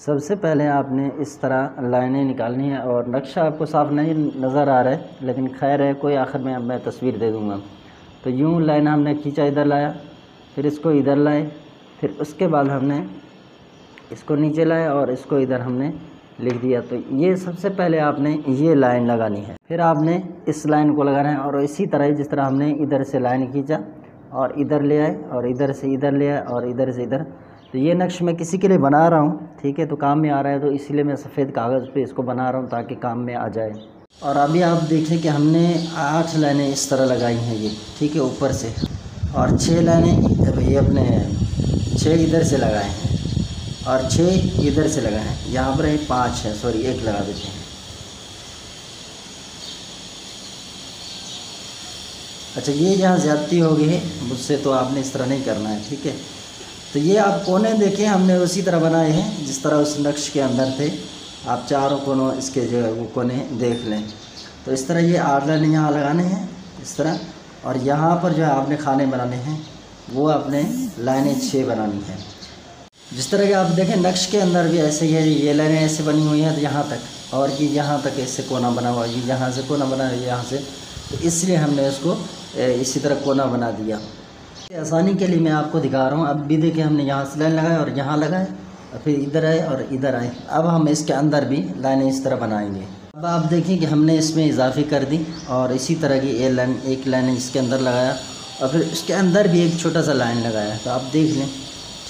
सबसे पहले आपने इस तरह लाइनें निकालनी है और नक्शा आपको साफ नहीं नज़र आ रहा है, लेकिन खैर है, कोई आखिर में मैं तस्वीर दे दूँगा। तो यूँ लाइन हमने खींचा, इधर लाया, फिर इसको इधर लाए, फिर उसके बाद हमने इसको नीचे लाया और इसको इधर हमने लिख दिया। तो ये सबसे पहले आपने ये लाइन लगानी है, फिर आपने इस लाइन को लगाना है और इसी तरह जिस तरह हमने इधर से लाइन खींचा और इधर ले आए और इधर से इधर ले आए और इधर से इधर। तो ये नक्श मैं किसी के लिए बना रहा हूँ, ठीक है, तो काम में आ रहा है, तो इसलिए मैं सफ़ेद कागज़ पे इसको बना रहा हूँ ताकि काम में आ जाए। और अभी आप देखें कि हमने 8 लाइनें इस तरह लगाई हैं ये, ठीक है, ऊपर से, और 6 लाइनें ये अपने 6 इधर से लगाए हैं और 6 इधर से लगाए हैं। यहाँ पर 5 है, सॉरी 1 लगा देते हैं। अच्छा, ये यहाँ ज़्यादती हो गई है मुझसे, तो आपने इस तरह नहीं करना है, ठीक है। तो ये आप कोने देखें, हमने उसी तरह बनाए हैं जिस तरह उस नक्श के अंदर थे। आप चारों कोनों इसके जो है वो कोने देख लें। तो इस तरह ये 8 लाइनें यहाँ लगाने हैं इस तरह, और यहाँ पर जो है आपने खाने बनाने हैं, वो आपने लाइनें 6 बनानी है। जिस तरह के आप देखें नक्श के अंदर भी ऐसे ही है, ये लाइनें ऐसे बनी हुई हैं तो यहाँ तक, और ये यहाँ तक ऐसे कोना बना हुआ है, ये यहाँ से कोना बना है, यहाँ से, तो इसलिए हमने इसको इसी तरह कोना बना दिया। आसानी के लिए मैं आपको दिखा रहा हूँ। अब भी देखिए, हमने यहाँ से लाइन लगाया और यहाँ लगाए और फिर इधर आए और इधर आए। अब हम इसके अंदर भी लाइनें इस तरह बनाएंगे। अब आप देखिए कि हमने इसमें इजाफी कर दी और इसी तरह की एक लाइन इसके अंदर लगाया और फिर इसके अंदर भी एक छोटा सा लाइन लगाया। तो आप देख लें,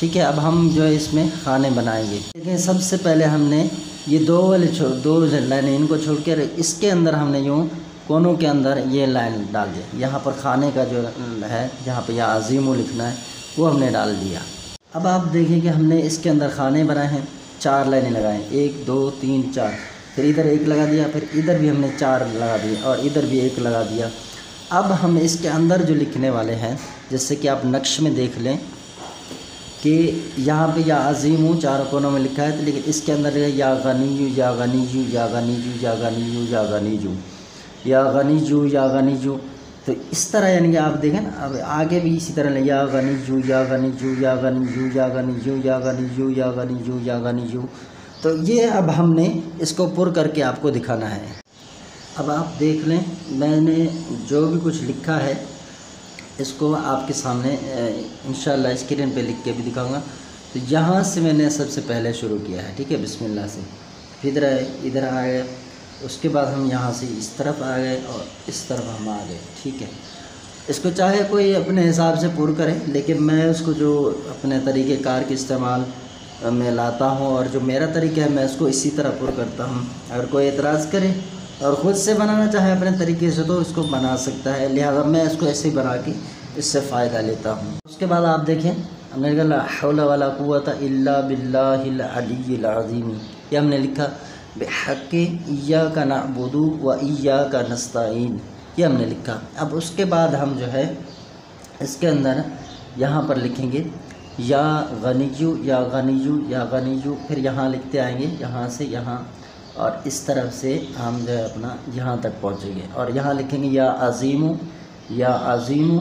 ठीक है। अब हम जो है इसमें खाने बनाएंगे। देखिए, सबसे पहले हमने ये दो लाइनें इनको छोड़ कर इसके अंदर हमने यूँ कोनों के अंदर ये लाइन डाल दी। यहाँ पर खाने का जो है, जहाँ पर या अजीमो लिखना है, वो हमने डाल दिया। अब आप देखिए कि हमने इसके अंदर खाने बनाए हैं, 4 लाइनें लगाएं, 1 2 3 4, फिर इधर 1 लगा दिया, फिर इधर भी हमने 4 लगा दिए और इधर भी 1 लगा दिया। अब हम इसके अंदर जो लिखने वाले हैं, जैसे कि आप नक्श में देख लें कि यहाँ पे या अजीमो 4 कोनों में लिखा है, तो लेकिन इसके अंदर या गनीयू या गनीयू या गनीयू या गनीयू या गनीयू या गनीजू या गनीजू। तो इस तरह यानी कि आप देखें ना, अब आगे भी इसी तरह या गनीजू या गनीजू या गनीजू या गनीजू या गनीजू या गनीजू या गनीजू। तो ये अब हमने इसको पुर करके आपको दिखाना है। अब आप देख लें, मैंने जो भी कुछ लिखा है इसको आपके सामने इंशाअल्लाह स्क्रीन पे लिख के भी दिखाऊंगा। तो यहाँ से मैंने सबसे पहले शुरू किया है, ठीक है, बिस्मिल्लाह से। फिर इधर आ गए, उसके बाद हम यहाँ से इस तरफ आ गए और इस तरफ हम आ गए, ठीक है। इसको चाहे कोई अपने हिसाब से पूरा करे, लेकिन मैं उसको जो अपने तरीक़ेकार के इस्तेमाल में लाता हूँ और जो मेरा तरीका है मैं इसको इसी तरह पूरा करता हूँ। अगर कोई एतराज़ करे और ख़ुद से बनाना चाहे अपने तरीके से तो इसको बना सकता है, लिहाजा मैं इसको ऐसे ही बना के इससे फ़ायदा लेता हूँ। उसके बाद आप देखें, हमने लिखा ला हौला वला कुव्वता इल्ला बिल्लाहिल अलिय्यिल अज़ीम। ये हमने लिखा बिहक़्क़ि इय्याका नअबुदु व इय्याका नस्तईन, ये हमने लिखा। अब उसके बाद हम जो है इसके अंदर यहाँ पर लिखेंगे या गनीयू या गनीयू या गनीयू, फिर यहाँ लिखते आएंगे, यहाँ से यहाँ, और इस तरफ से हम जो है अपना यहाँ तक पहुँचेंगे और यहाँ लिखेंगे या अज़ीमु या अज़ीमु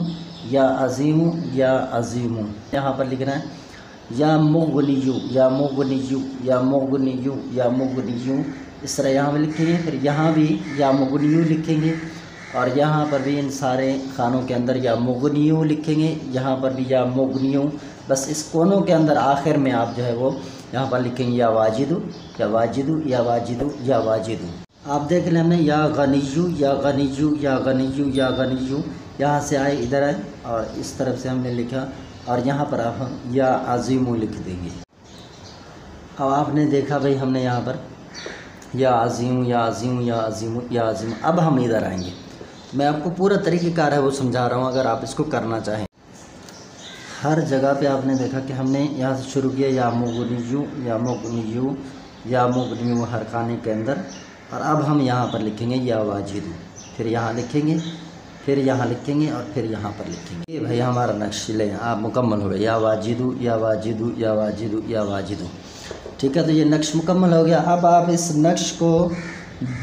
या अज़ीमु या अज़ीमु। यहाँ पर लिखना है या मुग़नियु या मुग़नियु या मुग़नियु या मुग़नियु, इस तरह यहाँ पर लिखेंगे। फिर यहाँ भी या मुग़नियु लिखेंगे और यहाँ पर भी इन सारे खानों के अंदर या मुग़नियु लिखेंगे, यहाँ पर भी या मुग़नियु। बस इस कोनों के अंदर आखिर में आप जो है वो यहाँ पर लिखेंगे या वाजिदु या वाजिदु या वाजिदु या वाजिदु। आप देख लें, हमने या गनीयु या गनीयु या गनीयु या गनीयु, यहाँ से आए इधर आए और इस तरफ से हमने लिखा और यहाँ पर आप हम या अज़ीमु लिख देंगे। अब आपने देखा भाई, हमने यहाँ पर या अज़ीमु या अज़ीमु या अज़ीमु या अज़ीमु। अब हम इधर आएंगे, मैं आपको पूरा तरीक़ेकार है वो समझा रहा हूँ, अगर आप इसको करना चाहें। हर जगह पे आपने देखा कि हमने यहाँ से शुरू किया या मुग़नियु या मुग़नियु या मुग़नियु हर खाने के अंदर, और अब हम यहाँ पर लिखेंगे या वाजिदु, फिर यहाँ लिखेंगे, फिर यहाँ लिखेंगे और फिर यहाँ पर लिखेंगे। ये भाई हमारा नक्श ले आप मुकम्मल हो गया, या वाजिदु या वाजिदु या वाजिदु या वाजिदु, ठीक है। तो ये नक्श मुकम्मल हो गया। अब आप इस नक्श को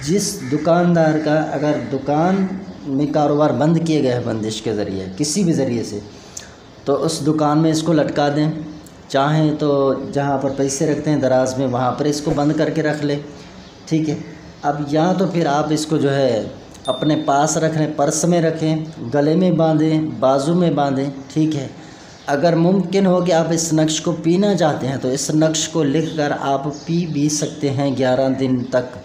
जिस दुकानदार का, अगर दुकान में कारोबार बंद किए गए हैं बंदिश के ज़रिए, किसी भी ज़रिए से, तो उस दुकान में इसको लटका दें चाहें तो जहाँ पर पैसे रखते हैं दराज में वहाँ पर इसको बंद करके रख ले, ठीक है। अब या तो फिर आप इसको जो है अपने पास रख लें, पर्स में रखें, गले में बांधें, बाजू में बांधें, ठीक है। अगर मुमकिन हो कि आप इस नक्श को पीना चाहते हैं तो इस नक्श को लिखकर आप पी भी सकते हैं 11 दिन तक।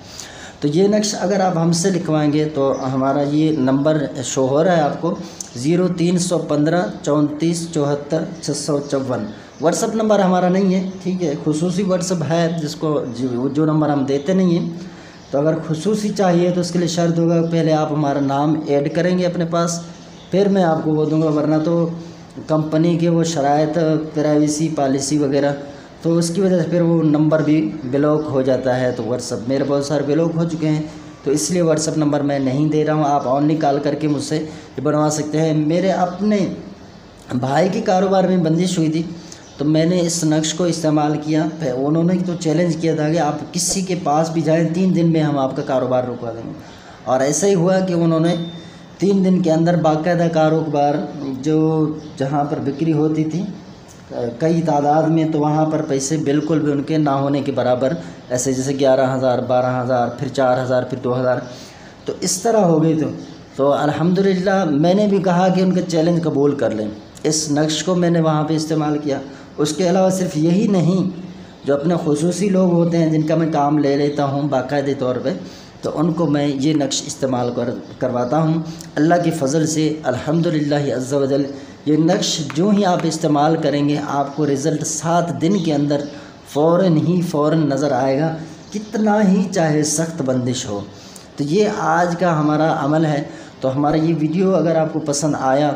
तो ये नक्श अगर आप हमसे लिखवाएंगे तो हमारा ये नंबर शो हो रहा है आपको 0315 34 74 654। व्हाट्सअप नंबर हमारा नहीं है, ठीक है, खुसूसी व्हाट्सअप है जिसको जो नंबर हम देते नहीं हैं। तो अगर खुसूसी चाहिए तो उसके लिए शर्त होगा पहले आप हमारा नाम ऐड करेंगे अपने पास, फिर मैं आपको वो दूँगा, वरना तो कंपनी के वो शराइत प्राइवेसी पॉलिसी वगैरह, तो उसकी वजह से फिर वो नंबर भी ब्लॉक हो जाता है। तो व्हाट्सअप मेरे बहुत सारे ब्लॉक हो चुके हैं, तो इसलिए व्हाट्सअप नंबर मैं नहीं दे रहा हूँ। आप ऑनली कॉल करके मुझसे बनवा सकते हैं। मेरे अपने भाई के कारोबार में बंदिश हुई थी तो मैंने इस नक्श को इस्तेमाल किया। उन्होंने तो चैलेंज किया था कि आप किसी के पास भी जाएं 3 दिन में हम आपका कारोबार रुकवा देंगे, और ऐसा ही हुआ कि उन्होंने 3 दिन के अंदर बाकायदा कारोबार जो जहाँ पर बिक्री होती थी कई तादाद में, तो वहाँ पर पैसे बिल्कुल भी उनके ना होने के बराबर, ऐसे जैसे 11,000 12,000 फिर 4,000 फिर 2,000, तो इस तरह हो गई। तो अल्हम्दुलिल्लाह मैंने भी कहा कि उनका चैलेंज कबूल कर लें। इस नक्श को मैंने वहाँ पे इस्तेमाल किया। उसके अलावा सिर्फ यही नहीं, जो अपने खुसूसी लोग होते हैं जिनका मैं काम ले लेता हूँ बाकायदे तौर पे, तो उनको मैं ये नक्श इस्तेमाल करवाता हूँ। अल्लाह के फ़ज़ल से अल्हम्दुलिल्लाह अज़्ज़ा वजल ये नक्श जो ही आप इस्तेमाल करेंगे आपको रिज़ल्ट 7 दिन के अंदर फ़ौरन नज़र आएगा, कितना ही चाहे सख्त बंदिश हो। तो ये आज का हमारा अमल है। तो हमारा ये वीडियो अगर आपको पसंद आया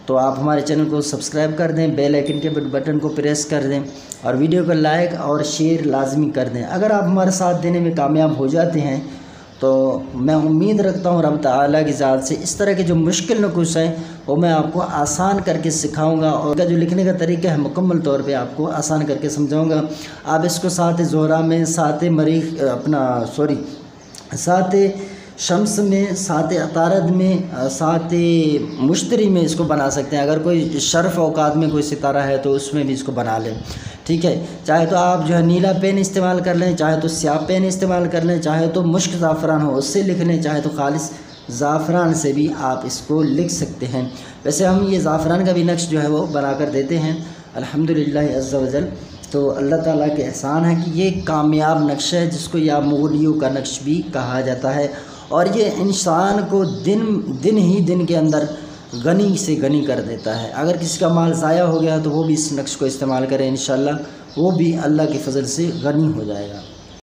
तो आप हमारे चैनल को सब्सक्राइब कर दें, बेल आइकन के बटन को प्रेस कर दें और वीडियो को लाइक और शेयर लाजमी कर दें। अगर आप हमारे साथ देने में कामयाब हो जाते हैं तो मैं उम्मीद रखता हूँ रब ताला की ज़ात से इस तरह के जो मुश्किल नुस्खे हैं वो मैं आपको आसान करके सिखाऊंगा, और जो लिखने का तरीका है मुकम्मल तौर पे आपको आसान करके समझाऊंगा। आप इसको सात ज़ोहरा में, सात शम्स में, सात अतारद में, सात मुश्तरी में इसको बना सकते हैं। अगर कोई शर्फ़ औकात में कोई सितारा है तो उसमें भी इसको बना लें, ठीक है। चाहे तो आप जो है नीला पेन इस्तेमाल कर लें, चाहे तो स्याह पेन इस्तेमाल कर लें, चाहे तो मुश्क ज़ाफ़रान हो उससे लिख लें, चाहे तो खालिस ज़ाफ़रान से भी आप इसको लिख सकते हैं। वैसे हम ये ज़ाफ़रान का भी नक्श जो है वो बना कर देते हैं अल्हम्दुलिल्लाह अज़्ज़ा वजल। तो अल्लाह ताला के एहसान है कि ये कामयाब नक्श है जिसको या मुग़लियों का नक्श भी कहा जाता है, और ये इंसान को दिन ही दिन के अंदर गनी से गनी कर देता है। अगर किसी का माल ज़ाया हो गया तो वो भी इस नक्श को इस्तेमाल करें, इंशाअल्लाह वो भी अल्लाह के फ़ज़ल से गनी हो जाएगा।